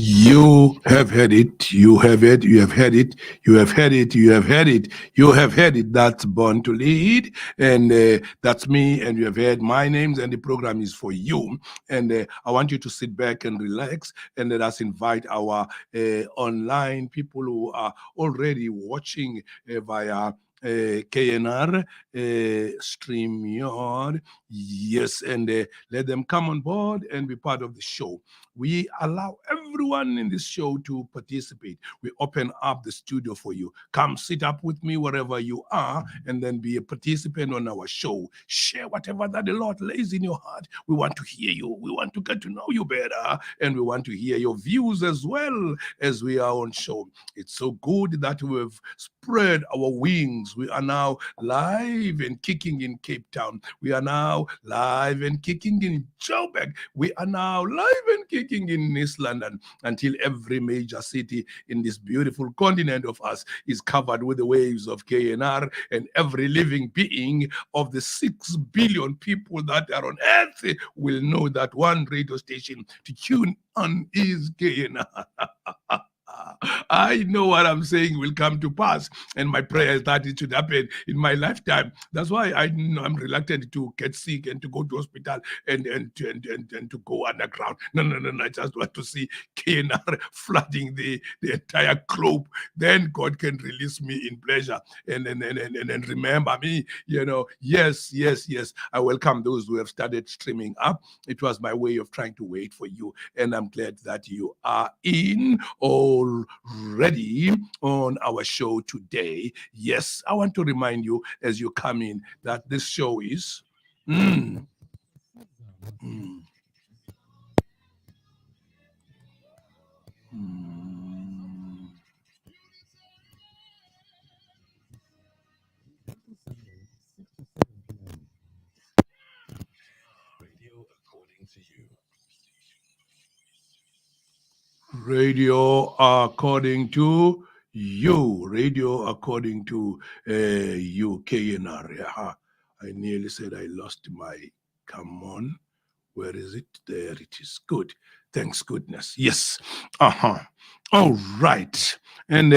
You have heard it, you have it, you have heard it, you have heard it, you have heard it, you have heard it. That's Born to Lead, and that's me, and you have heard my names, and the program is for you. And I want you to sit back and relax, and let us invite our online people who are already watching via KNR, StreamYard. Yes, and let them come on board and be part of the show. We allow everyone in this show to participate. We open up the studio for you. Come sit up with me wherever you are and then be a participant on our show. Share whatever that the Lord lays in your heart. We want to hear you. We want to get to know you better. And we want to hear your views as well as we are on show. It's so good that we've spread our wings. We are now live and kicking in Cape Town. We are now live and kicking in Joburg. We are now live and kicking in East London until every major city in this beautiful continent of us is covered with the waves of KNR, and every living being of the 6 billion people that are on earth will know that one radio station to tune on is KNR. I know what I'm saying will come to pass, and my prayer is that it should happen in my lifetime. That's why I'm reluctant to get sick and to go to hospital and to go underground. No. I just want to see KNR flooding the entire globe. Then God can release me in pleasure and remember me. Yes. I welcome those who have started streaming up. It was my way of trying to wait for you, and I'm glad that you are in already on our show today. Yes, I want to remind you as you come in that this show is mm, mm, mm, radio according to you. Radio according to UKNR. Yeah. I nearly said I lost my. Come on. Where is it? There it is. Good. Thanks goodness. Yes. Uh-huh. All right. And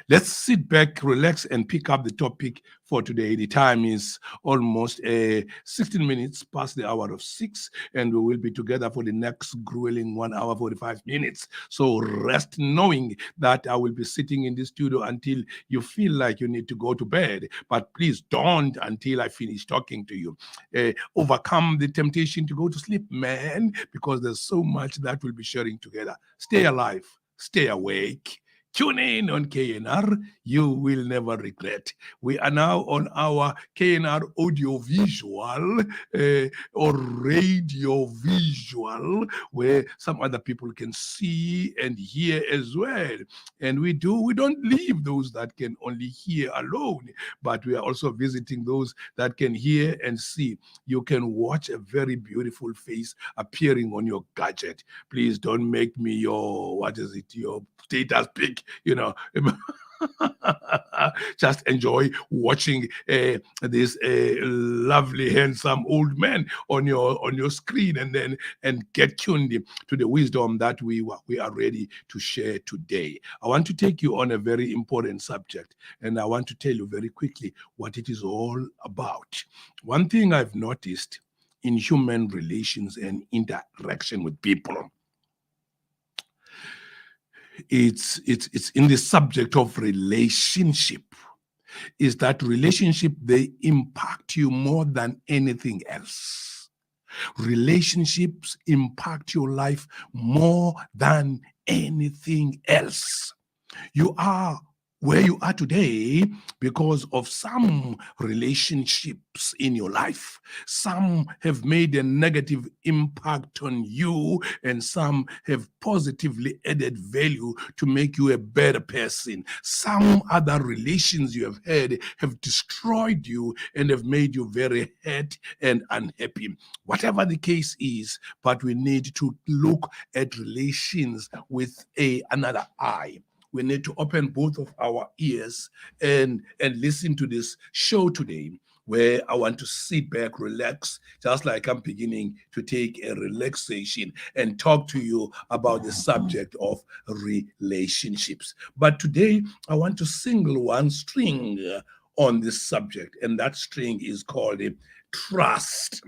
let's sit back, relax, and pick up the topic for today. The time is almost 16 minutes past the hour of 6, and we will be together for the next grueling 1 hour 45 minutes. So rest knowing that I will be sitting in the studio until you feel like you need to go to bed. But please don't until I finish talking to you. Overcome the temptation to go to sleep, man, because there's so much that we'll be sharing together. Stay alive, stay awake. Tune in on KNR. You will never regret. We are now on our KNR audio visual or radio visual, where some other people can see and hear as well. And we don't leave those that can only hear alone, but we are also visiting those that can hear and see. You can watch a very beautiful face appearing on your gadget. Please don't make me your status pic. Just enjoy watching this lovely, handsome old man on your screen, and get tuned to the wisdom that we are ready to share today. I want to take you on a very important subject, and I want to tell you very quickly what it is all about. One thing I've noticed in human relations and interaction with people, it's in the subject of relationship, is that relationship, they impact you more than anything else. Relationships impact your life more than anything else. You are where you are today because of some relationships in your life. Some have made a negative impact on you, and some have positively added value to make you a better person. Some other relations you have had have destroyed you and have made you very hurt and unhappy. Whatever the case is, but we need to look at relations with another eye. We need to open both of our ears and listen to this show today, where I want to sit back, relax, just like I'm beginning to take a relaxation and talk to you about the subject of relationships. But today, I want to single one string on this subject, and that string is called trust.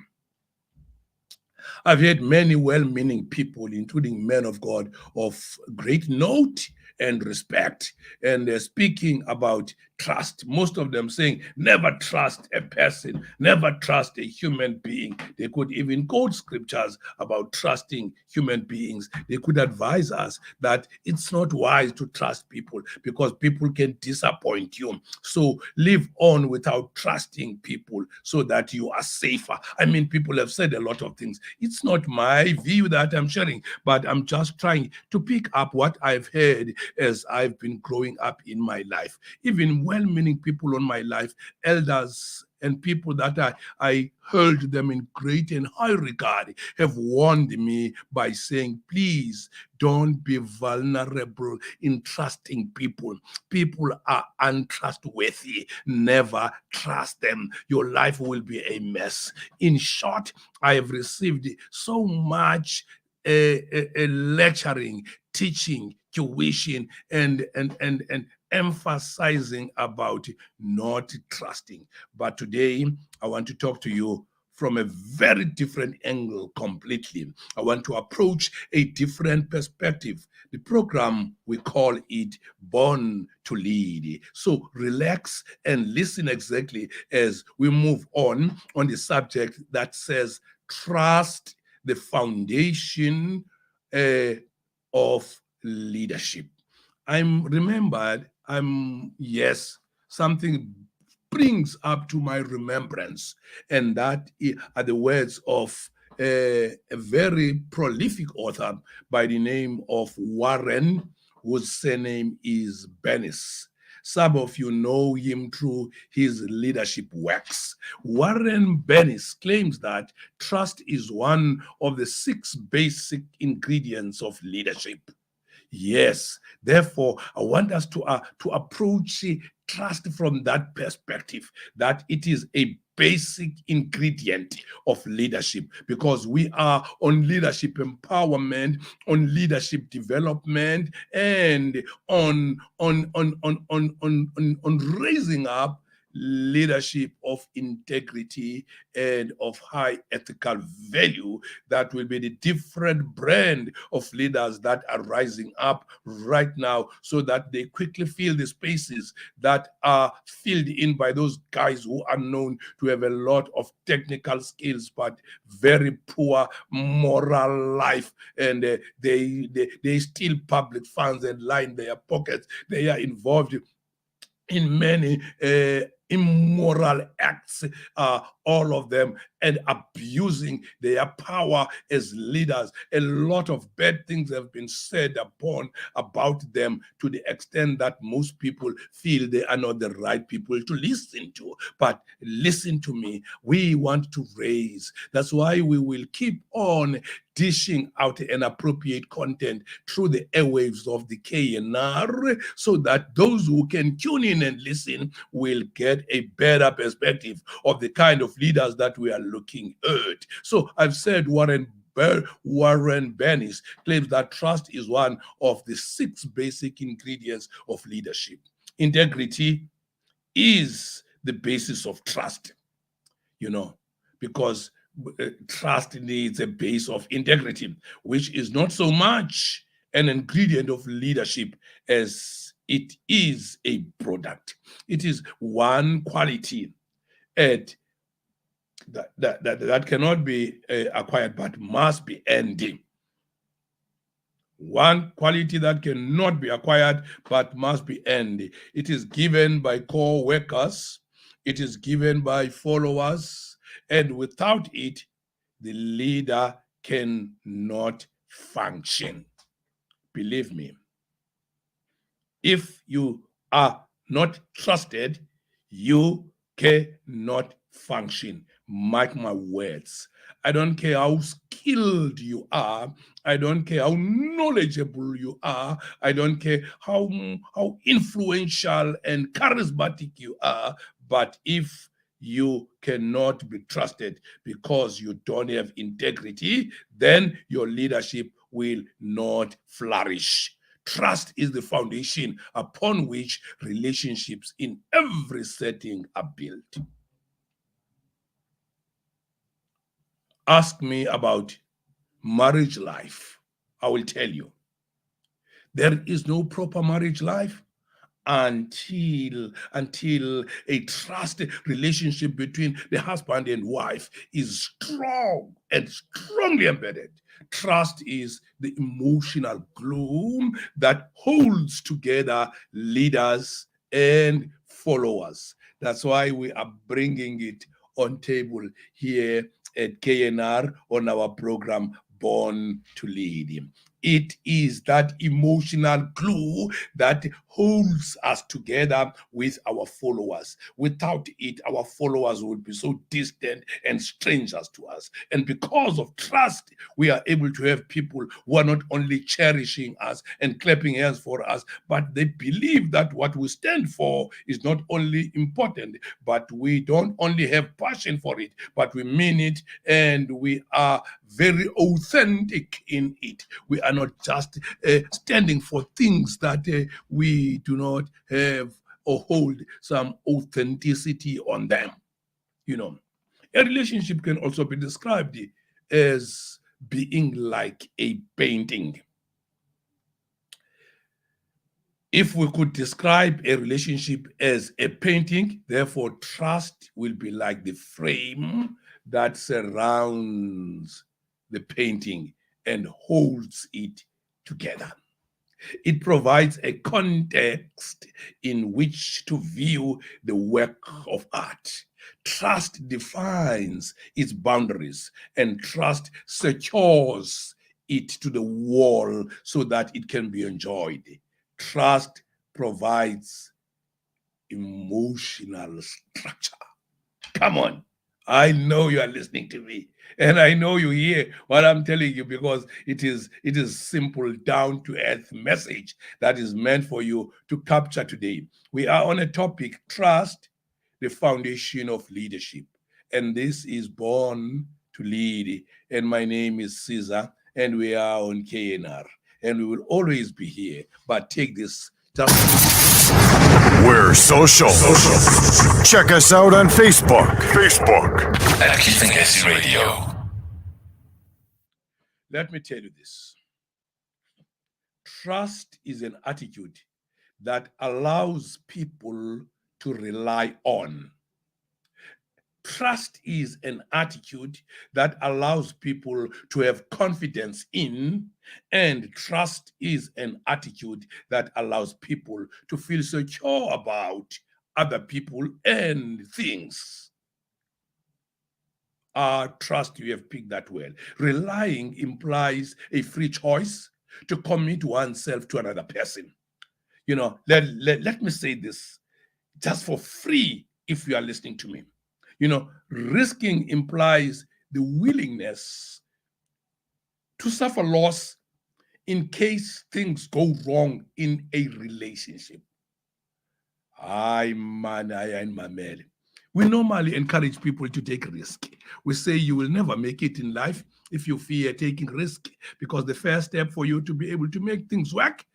I've heard many well meaning people, including men of God of great note and respect, and they're speaking about trust. Most of them saying, never trust a person, never trust a human being. They could even quote scriptures about trusting human beings. They could advise us that it's not wise to trust people because people can disappoint you. So live on without trusting people so that you are safer. I mean, people have said a lot of things. It's not my view that I'm sharing, but I'm just trying to pick up what I've heard as I've been growing up in my life. Even well meaning people on my life, elders and people that I held them in great and high regard, have warned me by saying, please don't be vulnerable in trusting people. People are untrustworthy. Never trust them. Your life will be a mess. In short, I have received so much lecturing, teaching, tuition, and emphasizing about not trusting. But today, I want to talk to you from a very different angle completely. I want to approach a different perspective. The program, we call it Born to Lead. So relax and listen exactly as we move on the subject that says trust, the foundation of leadership. I'm remembered, yes, something brings up to my remembrance, and that are the words of a very prolific author by the name of Warren, whose surname is Bennis. Some of you know him through his leadership works. Warren Bennis claims that trust is one of the 6 basic ingredients of leadership. Yes, therefore, I want us to approach trust from that perspective, that it is a basic ingredient of leadership, because we are on leadership empowerment, on leadership development, and on raising up leadership of integrity and of high ethical value. That will be the different brand of leaders that are rising up right now, so that they quickly fill the spaces that are filled in by those guys who are known to have a lot of technical skills but very poor moral life, and they steal public funds and line their pockets. They are involved in many immoral acts, all of them, and abusing their power as leaders. A lot of bad things have been said about them, to the extent that most people feel they are not the right people to listen to. But listen to me, we want to raise. That's why we will keep on dishing out an appropriate content through the airwaves of the KNR, so that those who can tune in and listen will get a better perspective of the kind of leaders that we are looking at. So I've said Warren Bennis claims that trust is one of the 6 basic ingredients of leadership. Integrity is the basis of trust, because trust needs a base of integrity, which is not so much an ingredient of leadership as it is a product. It is one quality that cannot be acquired but must be earned. One quality that cannot be acquired but must be earned. It is given by co-workers, it is given by followers, and without it, the leader cannot function. Believe me, if you are not trusted, you cannot function. Mark my words. I don't care how skilled you are. I don't care how knowledgeable you are. I don't care how influential and charismatic you are. But if you cannot be trusted because you don't have integrity, then your leadership will not flourish. Trust is the foundation upon which relationships in every setting are built. Ask me about marriage life. I will tell you. There is no proper marriage life until a trust relationship between the husband and wife is strong and strongly embedded. Trust is the emotional glue that holds together leaders and followers. That's why we are bringing it on table here at KNR on our program Born to Lead. It is that emotional glue that holds us together with our followers. Without it, our followers would be so distant and strangers to us. And because of trust, we are able to have people who are not only cherishing us and clapping hands for us, but they believe that what we stand for is not only important, but we don't only have passion for it, but we mean it, and we are very authentic in it. We are not just standing for things that we do not have or hold some authenticity on them. You know, a relationship can also be described as being like a painting. If we could describe a relationship as a painting, therefore trust will be like the frame that surrounds the painting and holds it together. It provides a context in which to view the work of art. Trust defines its boundaries, and trust secures it to the wall so that it can be enjoyed. Trust provides emotional structure. Come on. I know you are listening to me, and I know you hear what I'm telling you, because it is simple, down to earth message that is meant for you to capture today. We are on a topic: trust, the foundation of leadership, and this is Born to Lead. And my name is Caesar, and we are on KNR, and we will always be here. But take this just. We're social. Check us out on Facebook. At Keeping SC Radio. Let me tell you this. Trust is an attitude that allows people to rely on. Trust is an attitude that allows people to have confidence in, and trust is an attitude that allows people to feel secure about other people and things. Trust, you have picked that well. Relying implies a free choice to commit oneself to another person. Let me say this just for free if you are listening to me. Risking implies the willingness to suffer loss in case things go wrong in a relationship. We normally encourage people to take risk. We say you will never make it in life if you fear taking risk, because the first step for you to be able to make things work,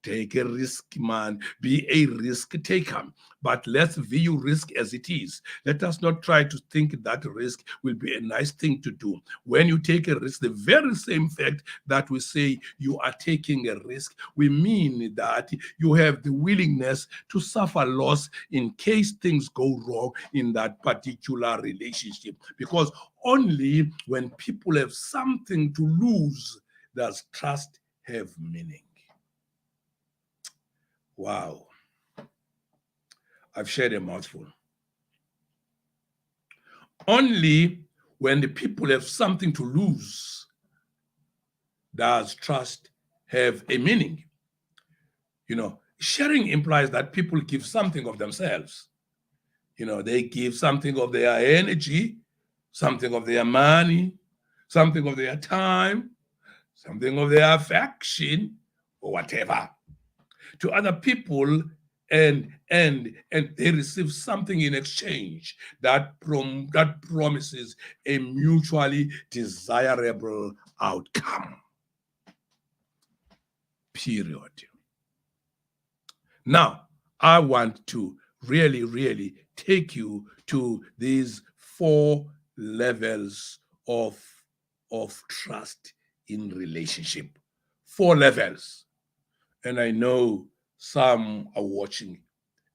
take a risk, man. Be a risk taker. But let's view risk as it is. Let us not try to think that risk will be a nice thing to do. When you take a risk, the very same fact that we say you are taking a risk, we mean that you have the willingness to suffer loss in case things go wrong in that particular relationship. Because only when people have something to lose does trust have meaning. Wow. I've shared a mouthful. Only when the people have something to lose does trust have a meaning. Sharing implies that people give something of themselves. They give something of their energy, something of their money, something of their time, something of their affection, or whatever. To other people, and they receive something in exchange that promises a mutually desirable outcome. Period. Now, I want to really take you to these 4 levels of trust in relationship. 4 levels. And I know some are watching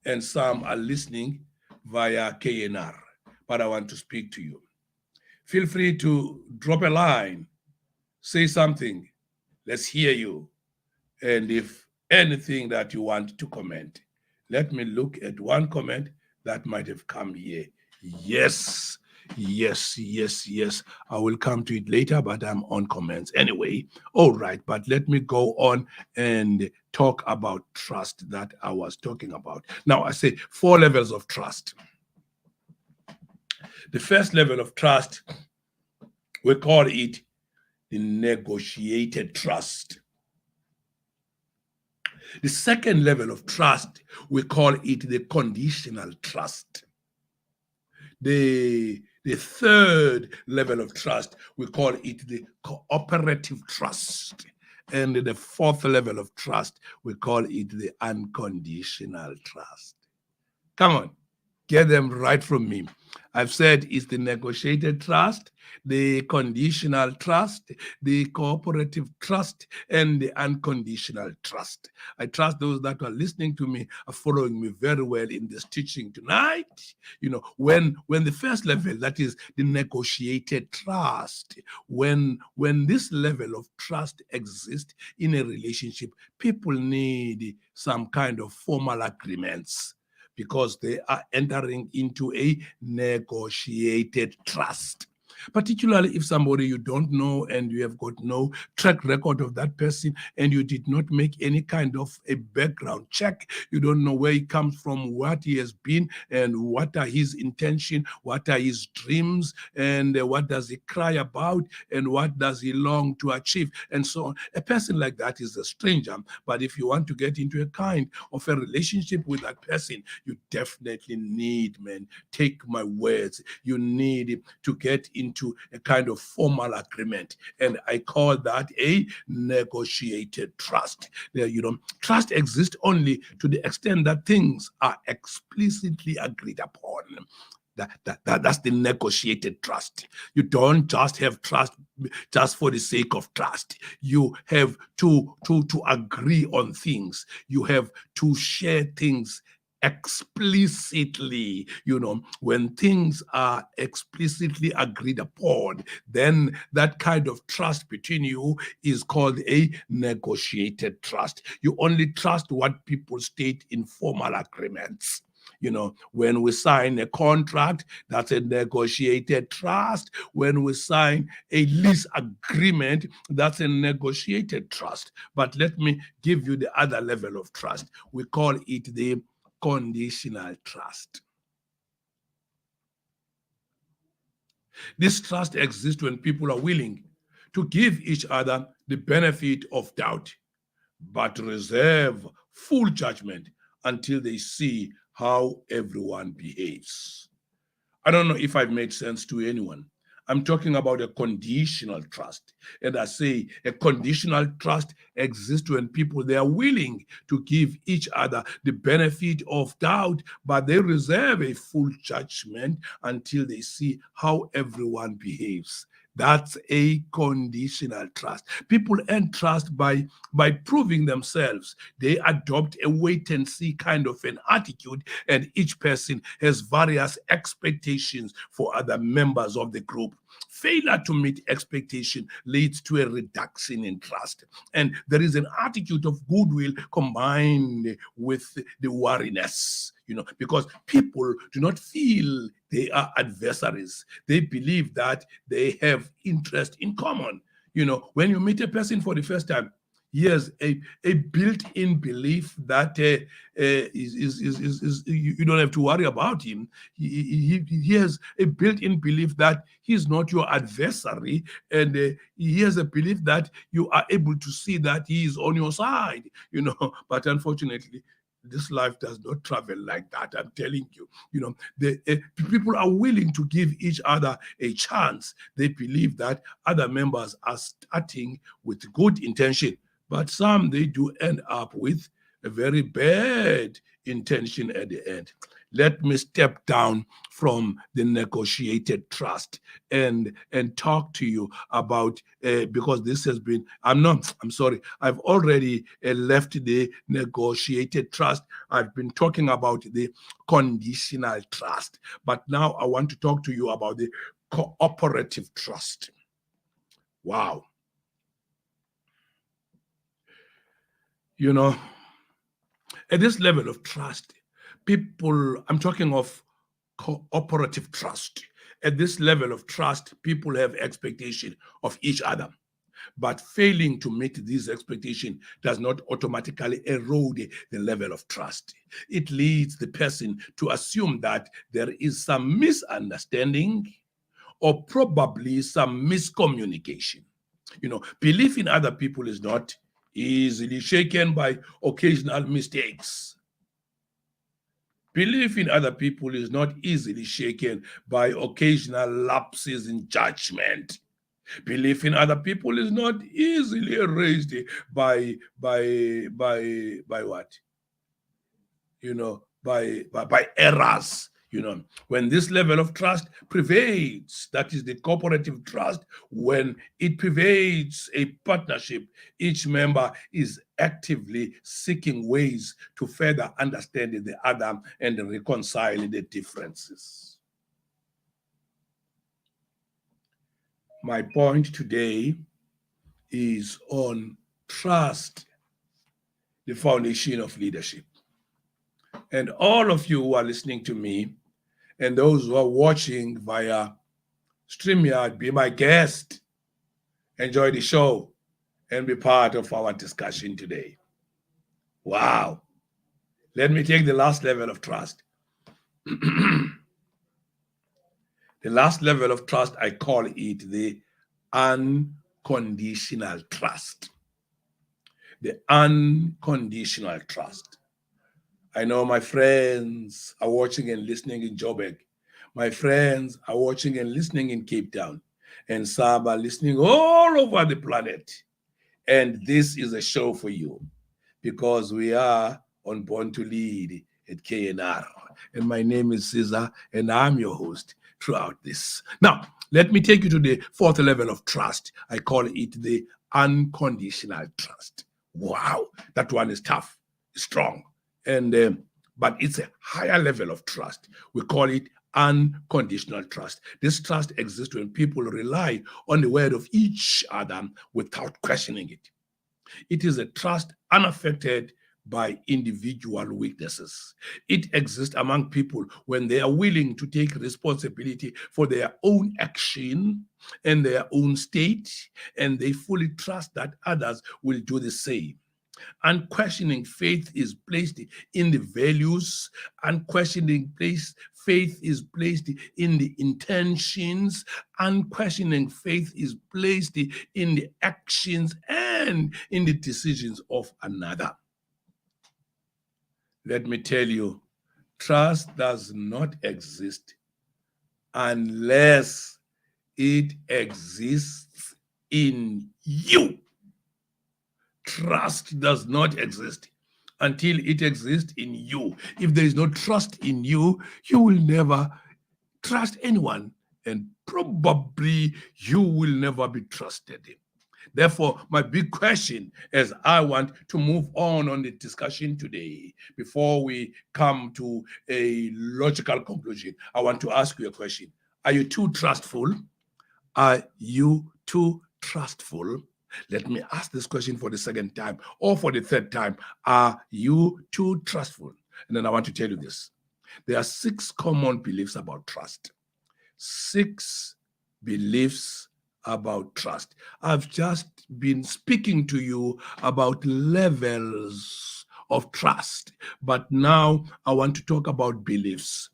and some are listening via KNR, but I want to speak to you. Feel free to drop a line, say something. Let's hear you. And if anything that you want to comment, let me look at one comment that might have come here. Yes, yes. I will come to it later, but I'm on comments anyway. All right, but let me go on and talk about trust that I was talking about. Now, I say 4 levels of trust. The first level of trust, we call it the negotiated trust. The second level of trust, we call it the conditional trust. The third level of trust, we call it the cooperative trust. And the fourth level of trust, we call it the unconditional trust. Come on, get them right from me. I've said it's the negotiated trust, the conditional trust, the cooperative trust, and the unconditional trust. I trust those that are listening to me are following me very well in this teaching tonight. You know, when the first level, that is the negotiated trust, when this level of trust exists in a relationship, people need some kind of formal agreements, because they are entering into a negotiated trust. Particularly if somebody you don't know and you have got no track record of that person and you did not make any kind of a background check. You don't know where he comes from, what he has been, and what are his intentions, what are his dreams, and what does he cry about, and what does he long to achieve, and so on. A person like that is a stranger. But if you want to get into a kind of a relationship with that person, you definitely need, man, take my words, you need to get into a kind of formal agreement. And I call that a negotiated trust. Trust exists only to the extent that things are explicitly agreed upon. That's the negotiated trust. You don't just have trust just for the sake of trust. You have to agree on things. You have to share things explicitly. When things are explicitly agreed upon, then that kind of trust between you is called a negotiated trust. You only trust what people state in formal agreements. When we sign a contract, that's a negotiated trust. When we sign a lease agreement, that's a negotiated trust. But let me give you the other level of trust. We call it the conditional trust. This trust exists when people are willing to give each other the benefit of doubt, but reserve full judgment until they see how everyone behaves. I don't know if I've made sense to anyone. I'm talking about a conditional trust. And I say a conditional trust exists when people, they are willing to give each other the benefit of doubt, but they reserve a full judgment until they see how everyone behaves. That's a conditional trust. People earn trust by proving themselves. They adopt a wait and see kind of an attitude, and each person has various expectations for other members of the group. Failure to meet expectation leads to a reduction in trust. And there is an attitude of goodwill combined with the wariness, because people do not feel they are adversaries. They believe that they have interest in common. When you meet a person for the first time, he has a built-in belief that you don't have to worry about him. He has a built-in belief that he's not your adversary, and he has a belief that you are able to see that he is on your side. But unfortunately, this life does not travel like that. I'm telling you. The people are willing to give each other a chance. They believe that other members are starting with good intention, but some they do end up with a very bad intention at the end. Let me step down from the negotiated trust and talk to you about because this has been I'm sorry, I've already left the negotiated trust. I've been talking about the conditional trust, but now I want to talk to you about the cooperative trust. Wow. At this level of trust, I'm talking of cooperative trust. At this level of trust, people have expectation of each other. But failing to meet these expectations does not automatically erode the level of trust. It leads the person to assume that there is some misunderstanding or probably some miscommunication. Belief in other people is not easily shaken by occasional mistakes. Belief in other people is not easily shaken by occasional lapses in judgment. Belief in other people is not easily erased by what? By errors. When this level of trust prevails, that is the cooperative trust, when it pervades a partnership, each member is actively seeking ways to further understand the other and reconcile the differences. My point today is on trust, the foundation of leadership. And all of you who are listening to me and those who are watching via StreamYard, be my guest. Enjoy the show and be part of our discussion today. Wow. Let me take the last level of trust. The last level of trust, I call it the unconditional trust. The unconditional trust. I know my friends are watching and listening in Joburg. My friends are watching and listening in Cape Town. And some are listening all over the planet. And this is a show for you because we are on Born to Lead at KNR. And my name is Siza, and I'm your host throughout this. Now, let me take you to the fourth level of trust. I call it the unconditional trust. Wow, that one is tough, strong. But it's a higher level of trust. We call it unconditional trust. This trust exists when people rely on the word of each other without questioning it. It is a trust unaffected by individual weaknesses. It exists among people when they are willing to take responsibility for their own action and their own state, and they fully trust that others will do the same. Unquestioning faith is placed in the values. Unquestioning faith is placed in the intentions. Unquestioning faith is placed in the actions and in the decisions of another. Let me tell you, trust does not exist unless it exists in you. Trust does not exist until it exists in you. If there is no trust in you, you will never trust anyone, and probably you will never be trusted. Therefore, my big question as I want to move on the discussion today, before we come to a logical conclusion, I want to ask you a question. Are you too trustful? Are you too trustful? Let me ask this question for the second time or for the third time. Are you too trustful? And then I want to tell you this. There are 6 common beliefs about trust. 6 beliefs about trust. I've just been speaking to you about levels of trust, but now I want to talk about beliefs.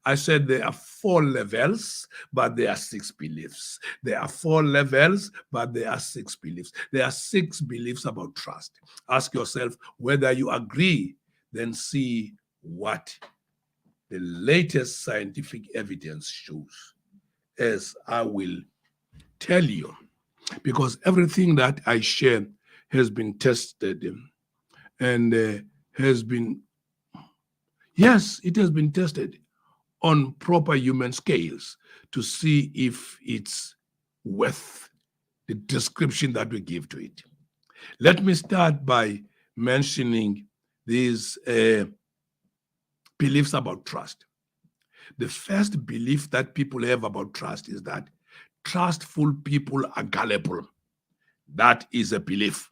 I said there are 4 levels, but there are 6 beliefs. There are 4 levels, but there are 6 beliefs. There are 6 beliefs about trust. Ask yourself whether you agree then see what the latest scientific evidence shows, as I will tell you, because everything that I share has been tested and has been, yes, it has been tested on proper human scales to see if it's worth the description that we give to it. Let me start by mentioning these beliefs about trust. The first belief that people have about trust is that trustful people are gullible. That is a belief.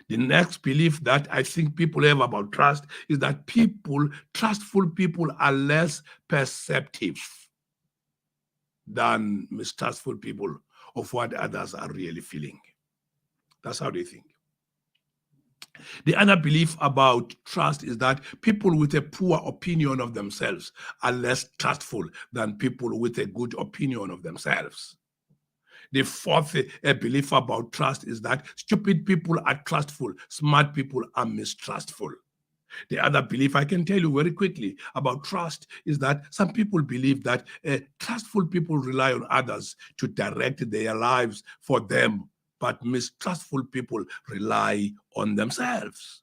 The next belief that I think people have about trust is that trustful people are less perceptive than mistrustful people of what others are really feeling. That's how they think. The other belief about trust is that people with a poor opinion of themselves are less trustful than people with a good opinion of themselves. The fourth belief about trust is that stupid people are trustful, smart people are mistrustful. The other belief I can tell you very quickly about trust is that some people believe that trustful people rely on others to direct their lives for them, but mistrustful people rely on themselves.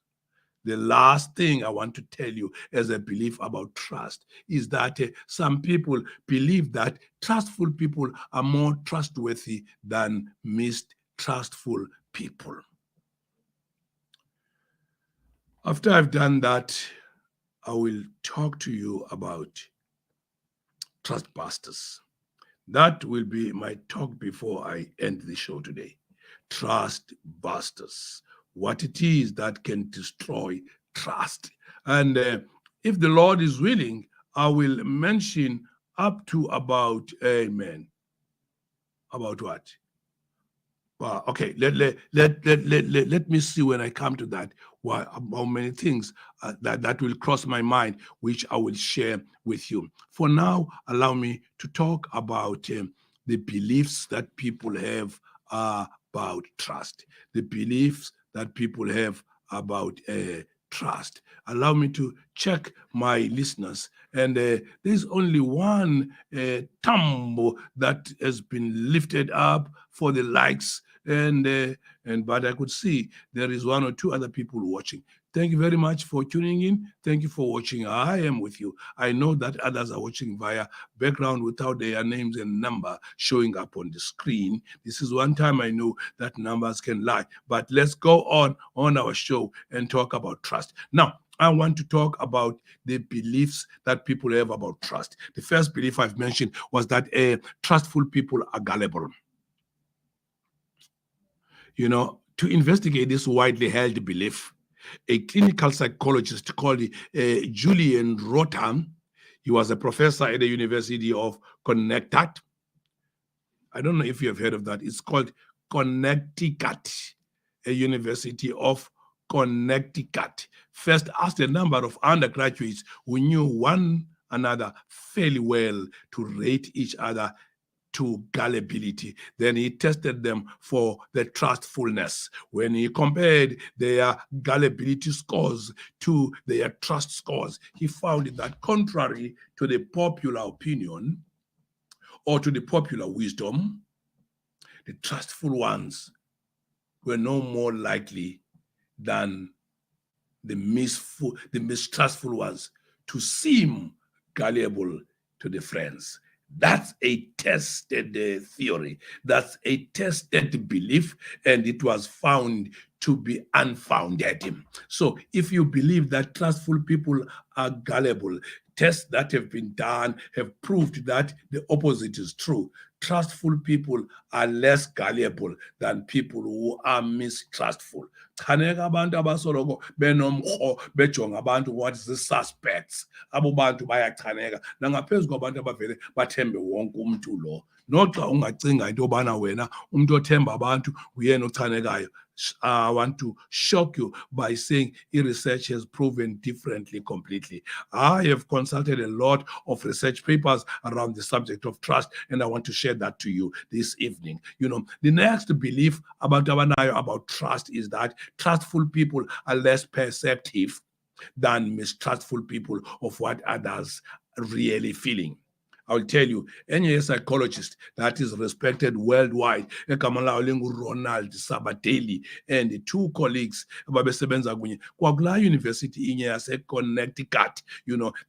The last thing I want to tell you as a belief about trust is that some people believe that trustful people are more trustworthy than mistrustful people. After I've done that, I will talk to you about trust busters. That will be my talk before I end the show today. Trust busters. What it is that can destroy trust. And if the Lord is willing, I will mention up to about, amen. About what? Okay, let me see when I come to that, how many things that will cross my mind, which I will share with you. For now, allow me to talk about the beliefs that people have about trust, the beliefs that people have about trust. Allow me to check my listeners. And there's only one thumb that has been lifted up for the likes. But I could see there is one or two other people watching. Thank you very much for tuning in. Thank you for watching. I am with you. I know that others are watching via background without their names and number showing up on the screen. This is one time I know that numbers can lie. But let's go on our show and talk about trust. Now, I want to talk about the beliefs that people have about trust. The first belief I've mentioned was that trustful people are gullible. You know, to investigate this widely held belief, a clinical psychologist called Julian Rotham, he was a professor at the University of Connecticut. I don't know if you have heard of that. It's called Connecticut, a University of Connecticut. First asked a number of undergraduates who knew one another fairly well to rate each other to gullibility. Then he tested them for the trustfulness. When he compared their gullibility scores to their trust scores, he found that contrary to the popular opinion or to the popular wisdom, the trustful ones were no more likely than the mistrustful ones to seem gullible to the friends. That's a tested theory. That's a tested belief, and it was found to be unfounded. So if you believe that trustful people are gullible, tests that have been done have proved that the opposite is true. Trustful people are less gullible than people who are mistrustful. Chaneka abantu abasoloko benomkho bejonga abantu what is the suspects. Abo bantu bayachaneka nangaphezu kwabantu abavele bathembe wonke umuntu lo. Noxa ungacinga into yobana wena umuntu othemba abantu uyena ochanekayo. I want to shock you by saying research has proven differently completely. I have consulted a lot of research papers around the subject of trust, and I want to share that to you this evening. You know, the next belief about trust is that trustful people are less perceptive than mistrustful people of what others are really feeling. I'll tell you, any psychologist that is respected worldwide, ekamala Ronald Sabateli and the two colleagues, babesebenza kunye kwakula university inye yase Connecticut,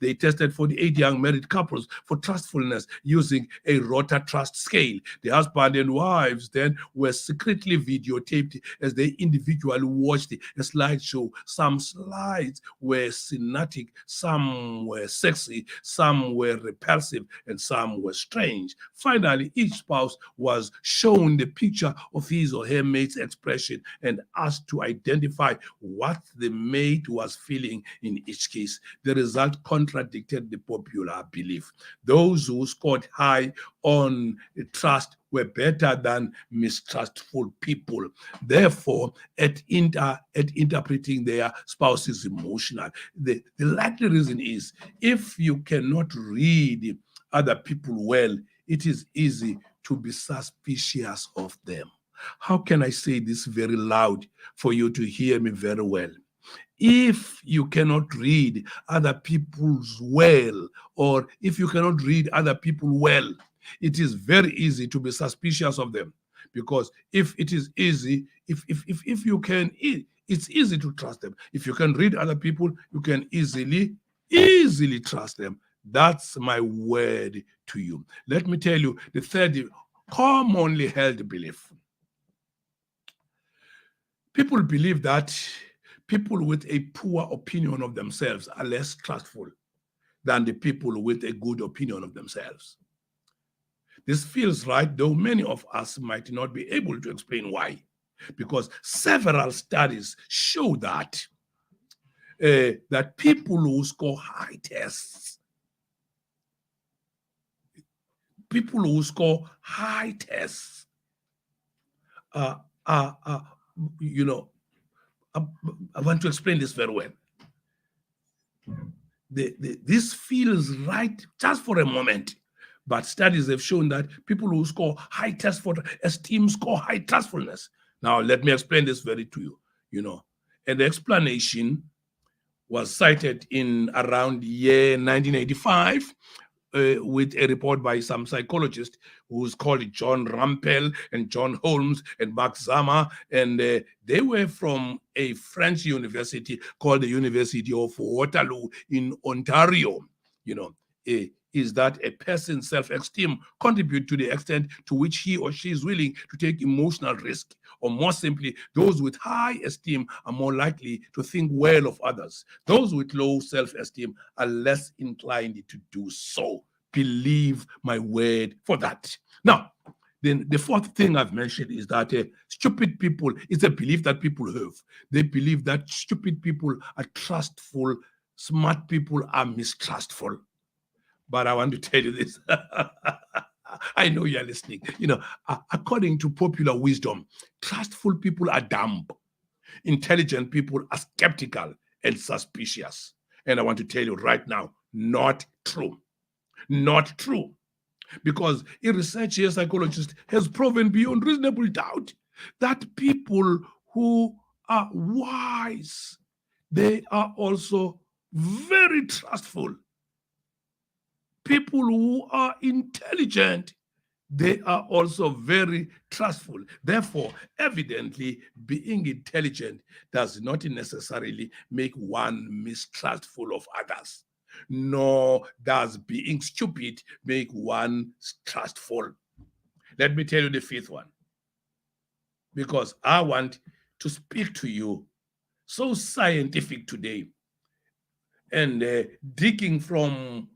they tested 48 young married couples for trustfulness using a rota trust scale. The husband and wives then were secretly videotaped as they individually watched a slideshow. Some slides were cinematic, some were sexy, some were repulsive, and some were strange. Finally, each spouse was shown the picture of his or her mate's expression and asked to identify what the mate was feeling in each case. The result contradicted the popular belief. Those who scored high on trust were better than mistrustful people. Therefore, at interpreting their spouse's emotional, the likely reason is if you cannot read other people well, it is easy to be suspicious of them. How can I say this very loud for you to hear me very well? If you cannot read other people's well, or if you cannot read other people well, it is very easy to be suspicious of them. Because if it is easy, if you can, it's easy to trust them. If you can read other people, you can easily trust them. That's my word to you. Let me tell you the third commonly held belief. People believe that people with a poor opinion of themselves are less trustful than the people with a good opinion of themselves. This feels right, though many of us might not be able to explain why. Because several studies show that people who score high tests, I want to explain this very well. This feels right just for a moment, but studies have shown that people who score high tests for esteem score high trustfulness. Now, let me explain this very to you, and the explanation was cited in around year 1985 with a report by some psychologists who's called John Rampel and John Holmes and Mark Zama, and they were from a French university called the University of Waterloo in Ontario. Is that a person's self-esteem contribute to the extent to which he or she is willing to take emotional risk? Or more simply, those with high esteem are more likely to think well of others. Those with low self-esteem are less inclined to do so. Believe my word for that. Now, then the fourth thing I've mentioned is that stupid people, it's a belief that people have. They believe that stupid people are trustful, smart people are mistrustful. But I want to tell you this. I know you're listening. According to popular wisdom, trustful people are dumb. Intelligent people are skeptical and suspicious. And I want to tell you right now, not true. Not true. Because a research here, psychologist has proven beyond reasonable doubt that people who are wise, they are also very trustful. People who are intelligent, they are also very trustful. Therefore, evidently, being intelligent does not necessarily make one mistrustful of others, nor does being stupid make one trustful. Let me tell you the fifth one, because I want to speak to you so scientific today and digging from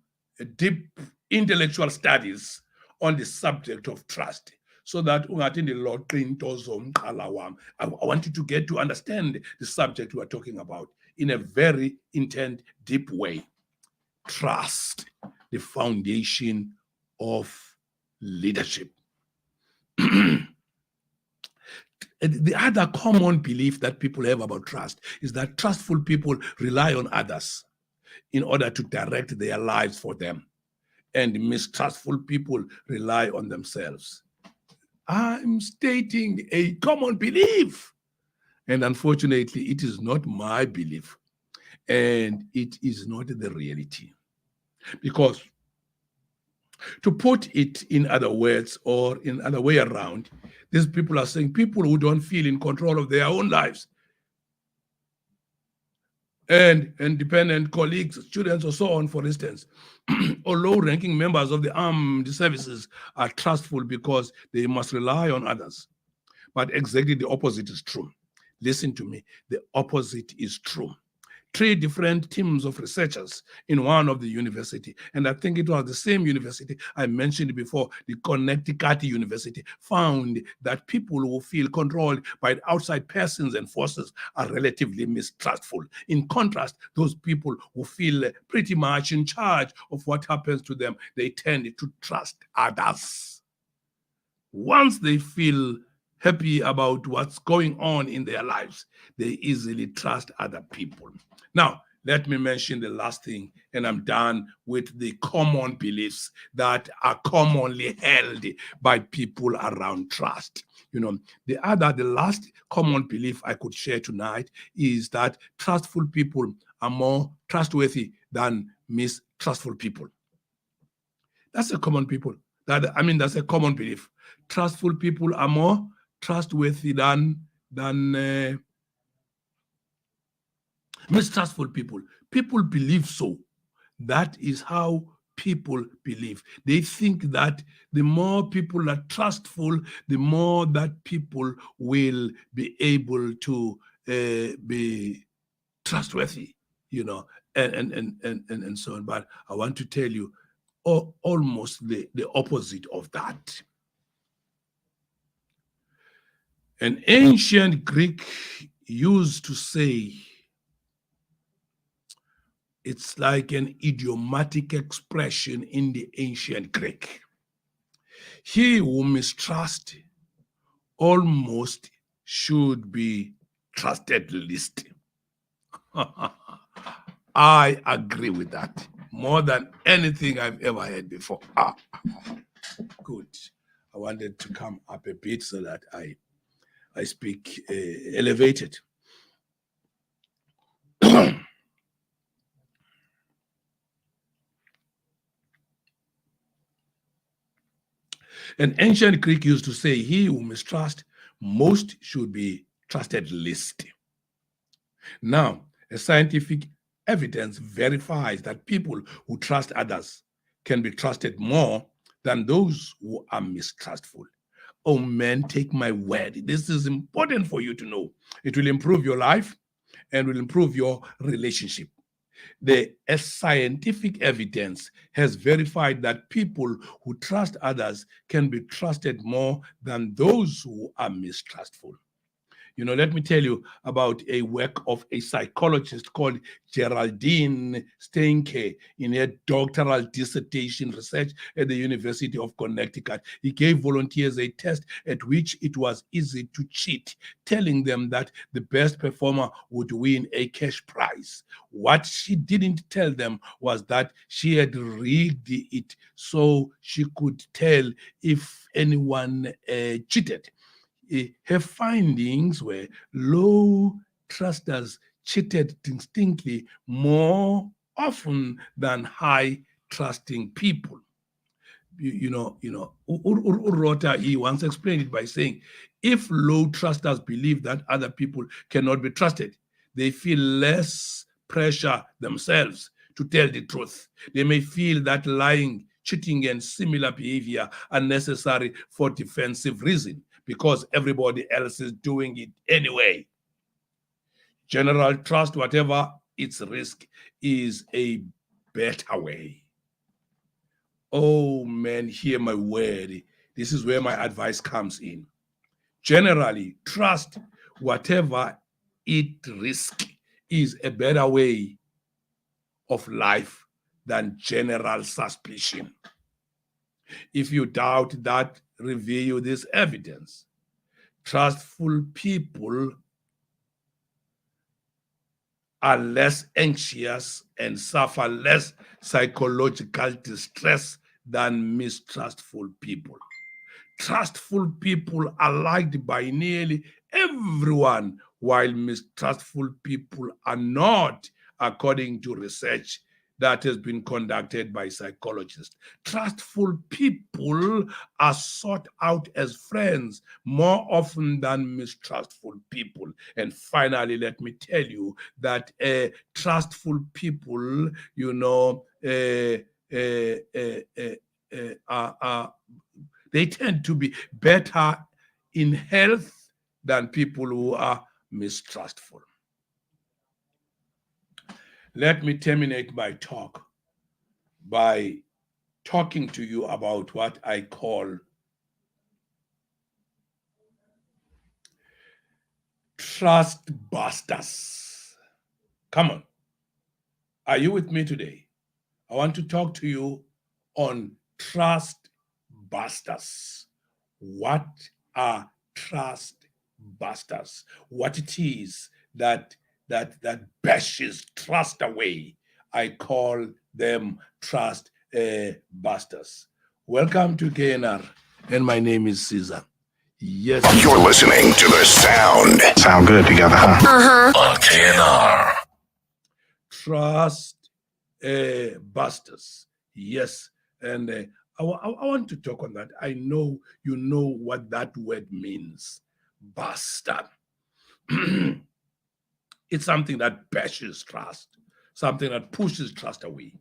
deep intellectual studies on the subject of trust, so that I want you to get to understand the subject we are talking about in a very intent, deep way. Trust, the foundation of leadership. The other common belief that people have about trust is that trustful people rely on others in order to direct their lives for them, and mistrustful people rely on themselves. I'm stating a common belief, and unfortunately, it is not my belief. and it is not the reality. Because to put it in other words or in other way around, these people are saying people who don't feel in control of their own lives and independent colleagues, students, or so on, for instance, or low-ranking members of the armed services are trustful because they must rely on others. But exactly the opposite is true. Listen to me. The opposite is true. Three different teams of researchers in one of the university, and I think it was the same university I mentioned before, the Connecticut University, found that people who feel controlled by outside persons and forces are relatively mistrustful. In contrast, those people who feel pretty much in charge of what happens to them, they tend to trust others. Once they feel happy about what's going on in their lives, they easily trust other people. Now, let me mention the last thing, and I'm done with the common beliefs that are commonly held by people around trust. The last common belief I could share tonight is that trustful people are more trustworthy than mistrustful people. That's a common that's a common belief. Trustful people are more trustworthy than mistrustful people. People believe so. That is how people believe. They think that the more people are trustful, the more that people will be able to be trustworthy, and so on. But I want to tell you, almost the opposite of that. An ancient Greek used to say, it's like an idiomatic expression in the ancient Greek. He who mistrusts almost should be trusted least. I agree with that more than anything I've ever heard before. Good. I wanted to come up a bit so that I speak elevated. An ancient Greek used to say, he who mistrusts most should be trusted least. Now, a scientific evidence verifies that people who trust others can be trusted more than those who are mistrustful. Oh man, take my word. This is important for you to know. It will improve your life and will improve your relationship. The scientific evidence has verified that people who trust others can be trusted more than those who are mistrustful. Let me tell you about a work of a psychologist called Geraldine Steinke in her doctoral dissertation research at the University of Connecticut. He gave volunteers a test at which it was easy to cheat, telling them that the best performer would win a cash prize. What she didn't tell them was that she had rigged it so she could tell if anyone cheated. Her findings were low trusters cheated distinctly more often than high trusting people. Urota, he once explained it by saying, if low trusters believe that other people cannot be trusted, they feel less pressure themselves to tell the truth. They may feel that lying, cheating, and similar behavior are necessary for defensive reason because everybody else is doing it anyway. General trust, whatever its risk, is a better way. Oh man, hear my word. This is where my advice comes in. Generally, trust, whatever it risk, is a better way of life than general suspicion. If you doubt that, review this evidence. Trustful people are less anxious and suffer less psychological distress than mistrustful people. Trustful people are liked by nearly everyone, while mistrustful people are not according to research that has been conducted by psychologists. Trustful people are sought out as friends more often than mistrustful people. And finally, let me tell you that trustful people, they tend to be better in health than people who are mistrustful. Let me terminate my talk by talking to you about what I call trust busters. Come on. Are you with me today? I want to talk to you on trust busters. What are trust busters? What it is that bashes trust away. I call them trust busters. Welcome to KNR, and my name is Siza. Yes. You're listening to the sound. Sound good together, huh? On KNR. Trust busters. Yes. And I want to talk on that. I know you know what that word means. Buster. It's something that bashes trust, something that pushes trust away.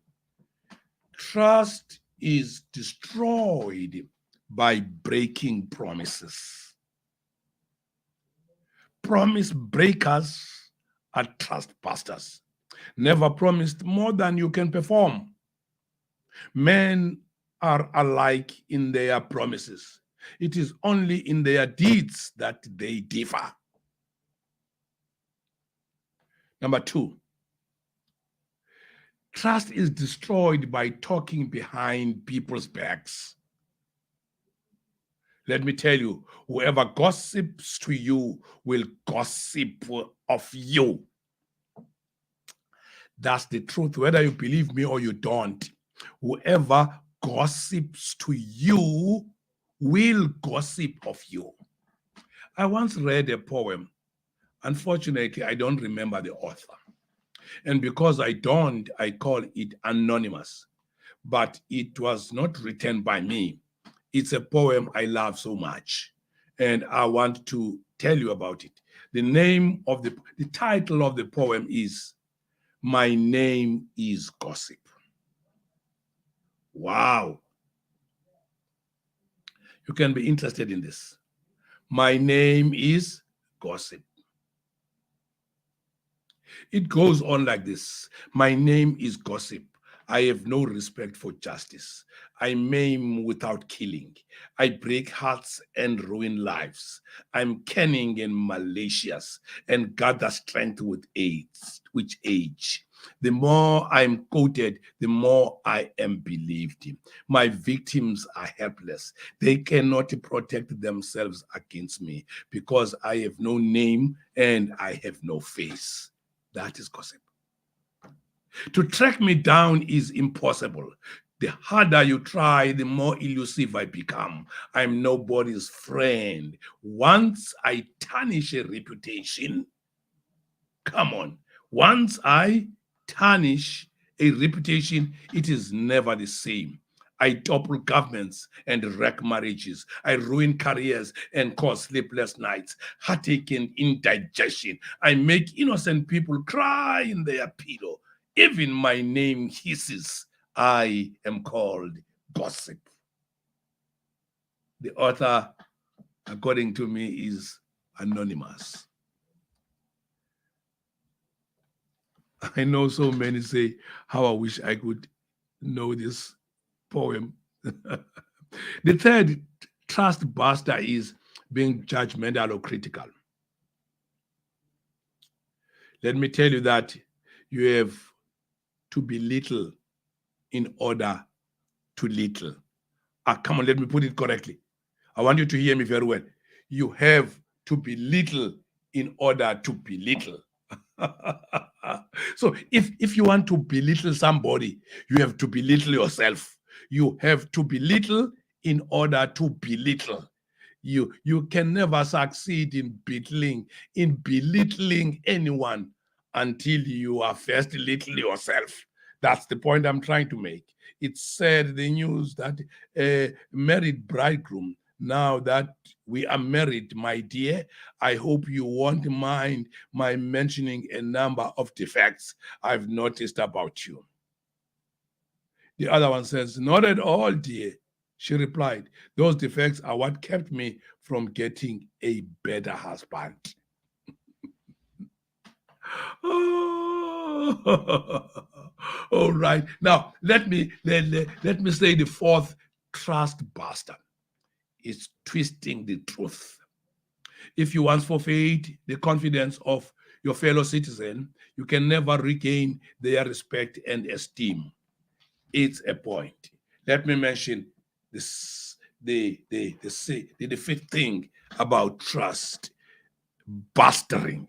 Trust is destroyed by breaking promises. Promise breakers are trust busters. Never promised more than you can perform. Men are alike in their promises. It is only in their deeds that they differ. Number two, trust is destroyed by talking behind people's backs. Let me tell you, whoever gossips to you will gossip of you. That's the truth, whether you believe me or you don't. Whoever gossips to you will gossip of you. I once read a poem. Unfortunately, I don't remember the author. And because I don't, I call it anonymous. But it was not written by me. It's a poem I love so much. And I want to tell you about it. The title of the poem is My Name is Gossip. Wow. You can be interested in this. My name is Gossip. It goes on like this. My name is Gossip. I have no respect for justice. I maim without killing. I break hearts and ruin lives. I'm cunning and malicious and gather strength with age. The more I'm quoted, the more I am believed. My victims are helpless. They cannot protect themselves against me because I have no name and I have no face. That is gossip. To track me down is impossible. The harder you try, the more elusive I become. I'm nobody's friend. Once I tarnish a reputation, once I tarnish a reputation, it is never the same. I topple governments and wreck marriages. I ruin careers and cause sleepless nights, heartache and indigestion. I make innocent people cry in their pillow. Even my name hisses. I am called gossip. The author, according to me, is anonymous. I know so many say, how I wish I could know this poem. The third trust buster is being judgmental or critical. Let me tell you that you have to belittle in order to little. Come on, let me put it correctly. I want you to hear me very well. You have to belittle in order to belittle. So if you want to belittle somebody, you have to belittle yourself. You have to belittle in order to belittle. You can never succeed in belittling anyone until you are first little yourself. That's the point I'm trying to make. It said the news that a married bridegroom, now that we are married, my dear, I hope you won't mind my mentioning a number of defects I've noticed about you. The other one says, not at all, dear. She replied, those defects are what kept me from getting a better husband. All right. Now let me say the fourth trust buster is twisting the truth. If you once forfeit the confidence of your fellow citizen, you can never regain their respect and esteem. It's a point. Let me mention this the fifth thing about trust bustering.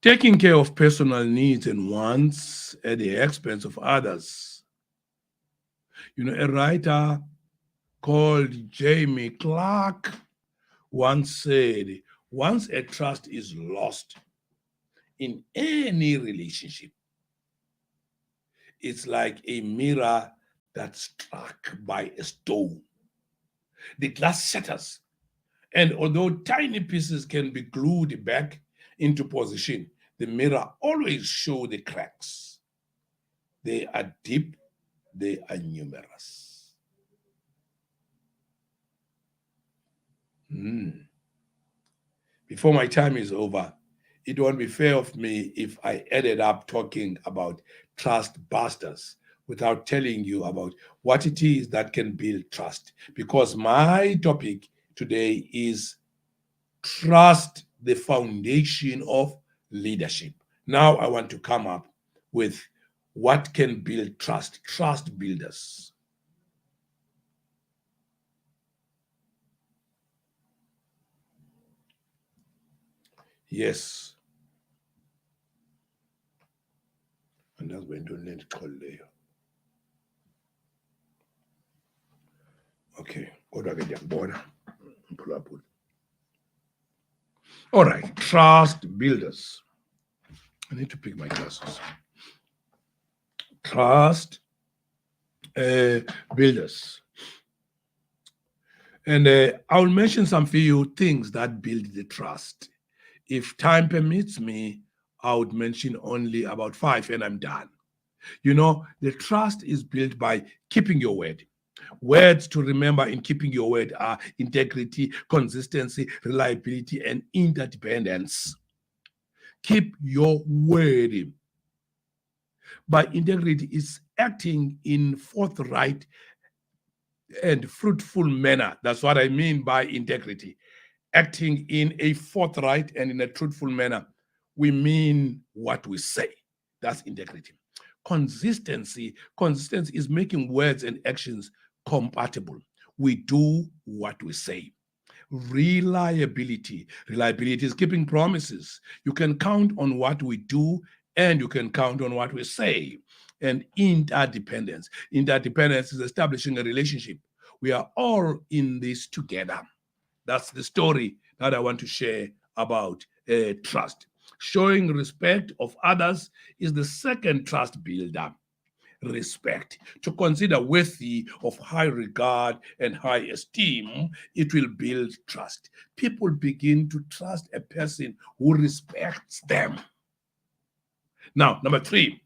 Taking care of personal needs and wants at the expense of others. You know, a writer called Jamie Clark once said, once a trust is lost in any relationship, it's like a mirror that's struck by a stone. The glass shatters, and although tiny pieces can be glued back into position, the mirror always shows the cracks. They are deep, they are numerous. Before my time is over, it won't be fair of me if I ended up talking about trust busters without telling you about what it is that can build trust. Because my topic today is trust, the foundation of leadership. Now I want to come up with what can build trust, trust builders. Yes. And that's when to let it call layer. Okay, go to get border. Pull up. All right, trust builders. I need to pick my glasses. Trust builders. And I'll mention some few things that build the trust. If time permits me, I would mention only about 5 and I'm done. You know, the trust is built by keeping your word. Words to remember in keeping your word are integrity, consistency, reliability, and interdependence. Keep your word. By integrity is acting in forthright and fruitful manner. That's what I mean by integrity. Acting in a forthright and in a truthful manner. We mean what we say. That's integrity. Consistency is making words and actions compatible. We do what we say. Reliability is keeping promises. You can count on what we do and you can count on what we say. And interdependence is establishing a relationship. We are all in this together. That's the story that I want to share about trust. Showing respect of others is the second trust builder. Respect, to consider worthy of high regard and high esteem, it will build trust. People begin to trust a person who respects them. Now, number 3,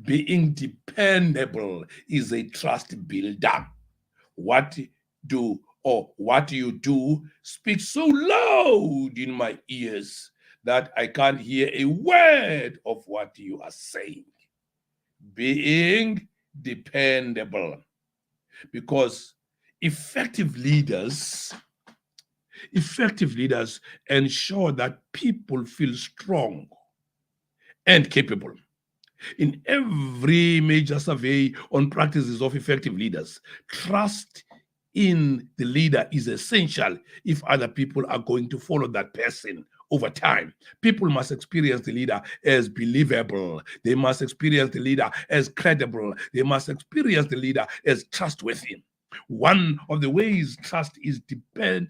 being dependable is a trust builder. What you do speaks so loud in my ears that I can't hear a word of what you are saying. Being dependable, because effective leaders ensure that people feel strong and capable. In every major survey on practices of effective leaders, trust in the leader is essential if other people are going to follow that person over time. People must experience the leader as believable. They must experience the leader as credible. They must experience the leader as trustworthy. One of the ways trust is developed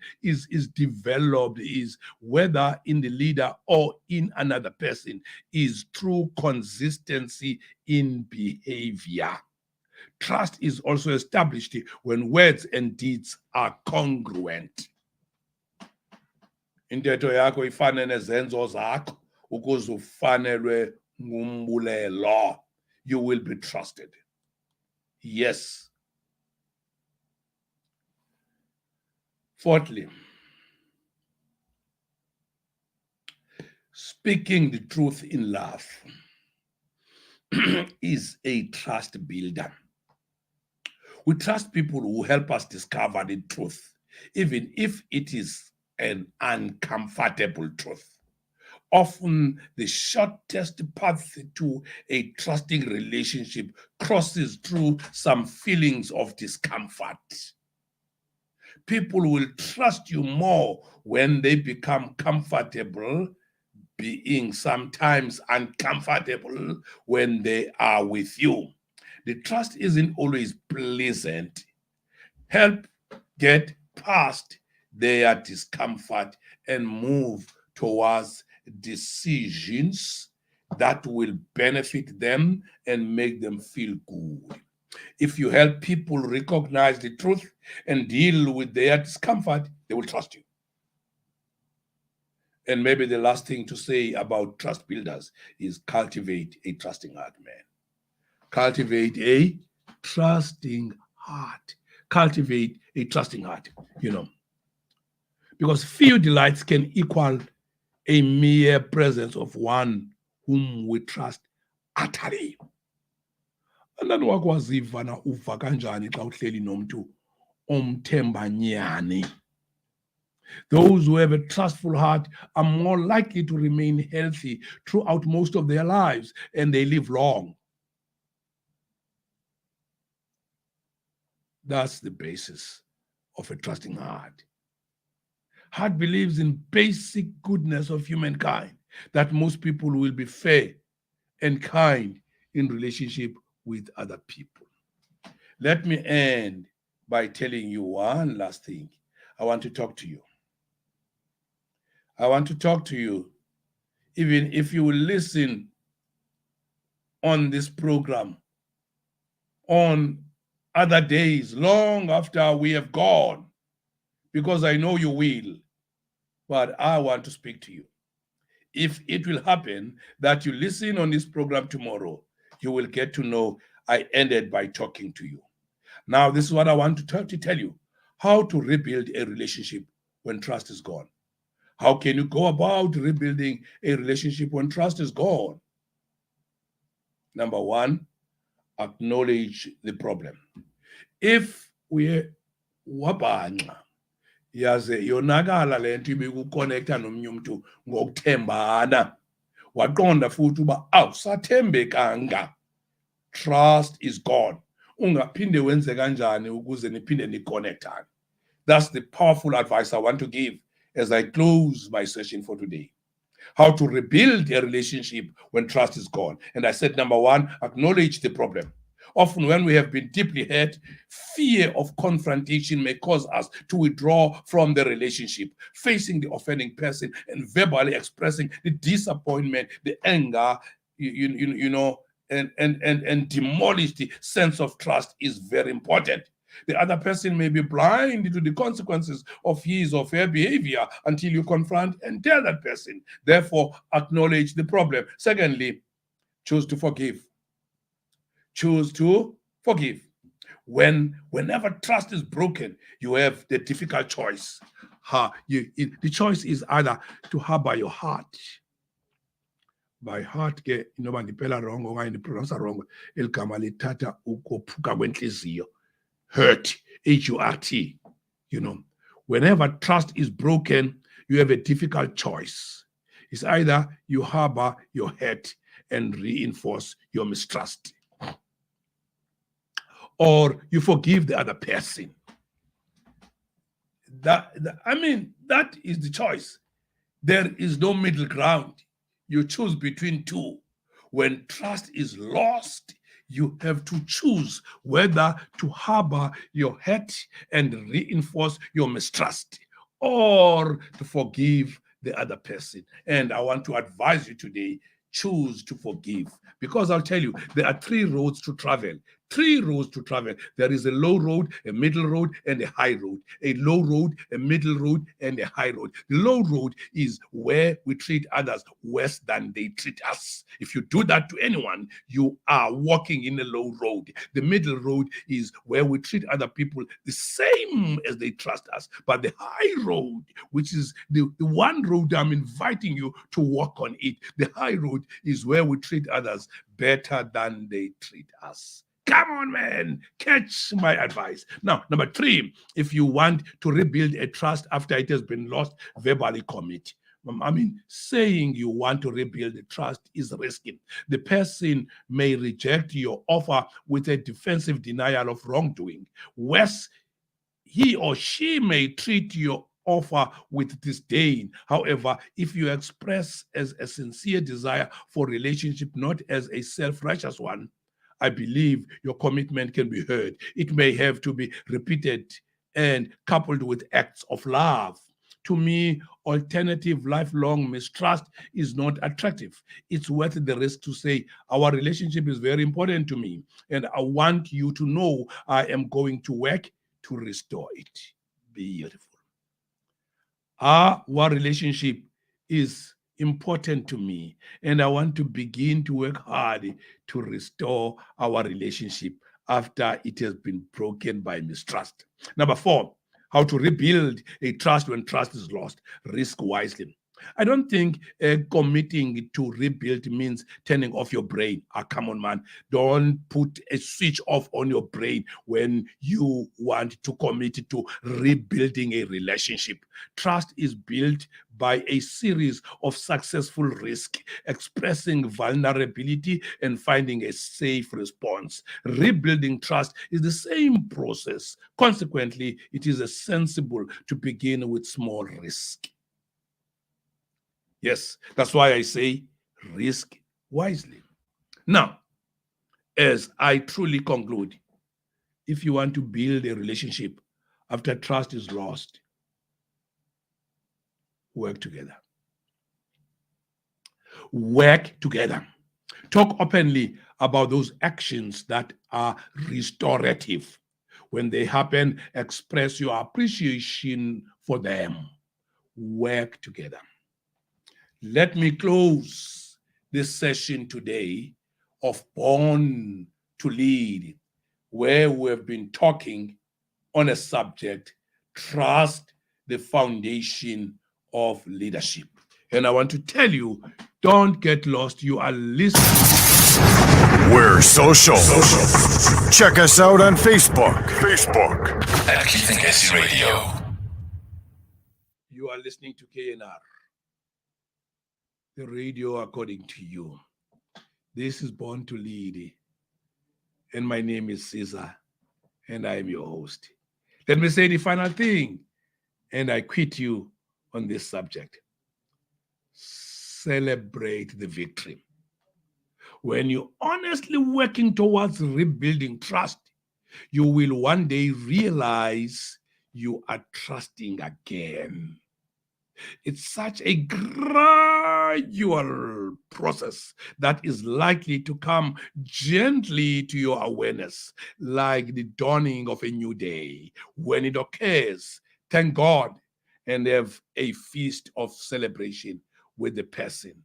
is whether in the leader or in another person is through consistency in behavior. Trust is also established when words and deeds are congruent. Intetho yakho ifane nezenzo zakho ukuze ufanelwe ngumbulelo. You will be trusted. Yes. Fourthly, speaking the truth in love is a trust builder. We trust people who help us discover the truth, even if it is an uncomfortable truth. Often, the shortest path to a trusting relationship crosses through some feelings of discomfort. People will trust you more when they become comfortable being sometimes uncomfortable when they are with you. The trust isn't always pleasant. Help get past their discomfort and move towards decisions that will benefit them and make them feel good. If you help people recognize the truth and deal with their discomfort, they will trust you. And maybe the last thing to say about trust builders is cultivate a trusting heart, man. Cultivate a trusting heart. Cultivate a trusting heart, because few delights can equal a mere presence of one whom we trust utterly. Andani wakwaziva na uva kanjani xa uhleli nomntu omthemba nyani. Those who have a trustful heart are more likely to remain healthy throughout most of their lives, and they live long. That's the basis of a trusting heart. Heart believes in basic goodness of humankind, that most people will be fair and kind in relationship with other people. Let me end by telling you one last thing. I want to talk to you. I want to talk to you, even if you will listen on this program on other days, long after we have gone, because I know you will, but I want to speak to you. If it will happen that you listen on this program tomorrow, you will get to know I ended by talking to you. Now, this is what I want to tell you, how to rebuild a relationship when trust is gone. How can you go about rebuilding a relationship when trust is gone? Number one, acknowledge the problem. If we wabhanqa yaze yonakala le nto ibikuconnecta nomnye umuntu ngokuthembana, waqonda futhi uba awusathembekanga, trust is gone, ungaphinde wenze kanjani ukuze niphinde niconnectane. That's the powerful advice I want to give as I close my session for today. How to rebuild a relationship when trust is gone. And I said, number one, acknowledge the problem. Often when we have been deeply hurt, fear of confrontation may cause us to withdraw from the relationship, facing the offending person and verbally expressing the disappointment, the anger, and demolish the sense of trust is very important. The other person may be blind to the consequences of his or her behavior until you confront and tell that person. Therefore, acknowledge the problem. Secondly, choose to forgive. Choose to forgive. Whenever trust is broken, you have the difficult choice. The choice is either to harbor your heart. By heart ke inoba ndipela wrong okanye ndipronounce wrong eligama lithatha ukophuka kwenhliziyo. Hurt, H-U-R-T. Whenever trust is broken, you have a difficult choice. It's either you harbor your hurt and reinforce your mistrust, or you forgive the other person. That is the choice. There is no middle ground. You choose between two. When trust is lost, You have to choose whether to harbor your hate and reinforce your mistrust, or to forgive the other person. And I want to advise you today, choose to forgive. Because I'll tell you, there are three roads to travel. Three roads to travel. There is a low road, a middle road, and a high road. A low road, a middle road, and a high road. The low road is where we treat others worse than they treat us. If you do that to anyone, you are walking in a low road. The middle road is where we treat other people the same as they trust us. But the high road, which is the one road I'm inviting you to walk on it, the high road is where we treat others better than they treat us. Come on, man, catch my advice. Now, number three, if you want to rebuild a trust after it has been lost, verbally commit. I mean, saying you want to rebuild the trust is risky. The person may reject your offer with a defensive denial of wrongdoing. Worse, he or she may treat your offer with disdain. However, if you express as a sincere desire for relationship, not as a self-righteous one, I believe your commitment can be heard. It may have to be repeated and coupled with acts of love. To me, alternative lifelong mistrust is not attractive. It's worth the risk to say, our relationship is very important to me, and I want you to know I am going to work to restore it. Beautiful. Our relationship is important to me, and I want to begin to work hard to restore our relationship after it has been broken by mistrust. Number four, how to rebuild a trust when trust is lost. Risk wisely. I don't think committing to rebuild means turning off your brain. Come on, man. Don't put a switch off on your brain when you want to commit to rebuilding a relationship. Trust is built by a series of successful risks, expressing vulnerability and finding a safe response. Rebuilding trust is the same process. Consequently, it is sensible to begin with small risk. Yes, that's why I say risk wisely. Now, as I truly conclude, if you want to build a relationship after trust is lost, work together. Work together. Talk openly about those actions that are restorative. When they happen, express your appreciation for them. Work together. Let me close this session today of Born to Lead, where we have been talking on a subject, trust, the foundation of leadership. And I want to tell you, don't get lost. You are listening. We're social. Check us out on Facebook. At Keith and Casey Radio. You are listening to KNR, the radio according to you. This is Born to Lead, and my name is Caesar, and I am your host. Let me say the final thing, and I quit you on this subject. Celebrate the victory. When you're honestly working towards rebuilding trust, you will one day realize you are trusting again. It's such a gradual process that is likely to come gently to your awareness, like the dawning of a new day. When it occurs, thank God and have a feast of celebration with the person.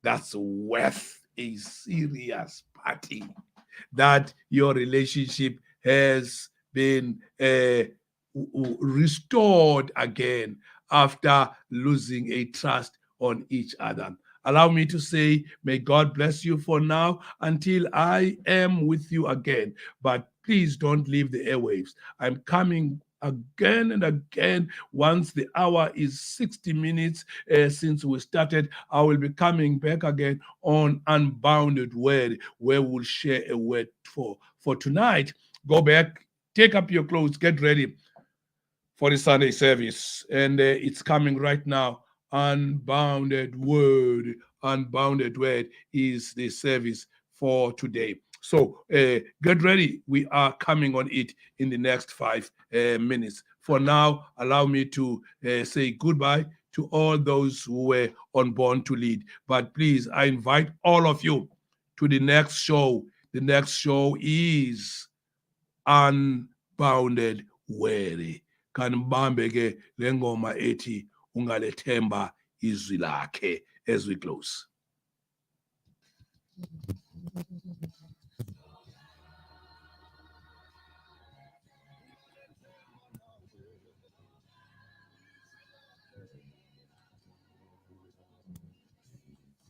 That's worth a serious party, that your relationship has been restored again after losing a trust on each other. Allow me to say, may God bless you for now until I am with you again. But please don't leave the airwaves. I'm coming again and again. Once the hour is 60 minutes since we started, I will be coming back again on Unbounded Word, where we'll share a word for tonight. Go back, take up your clothes, get ready for the Sunday service. And it's coming right now. Unbounded Word is the service for today. So get ready. We are coming on it in the next 5 minutes. For now, allow me to say goodbye to all those who were on Born to Lead. But please, I invite all of you to the next show. The next show is Unbounded Weary. Kanibambe ke le ngoma ethi ungalethemba izwi lakhe as we close.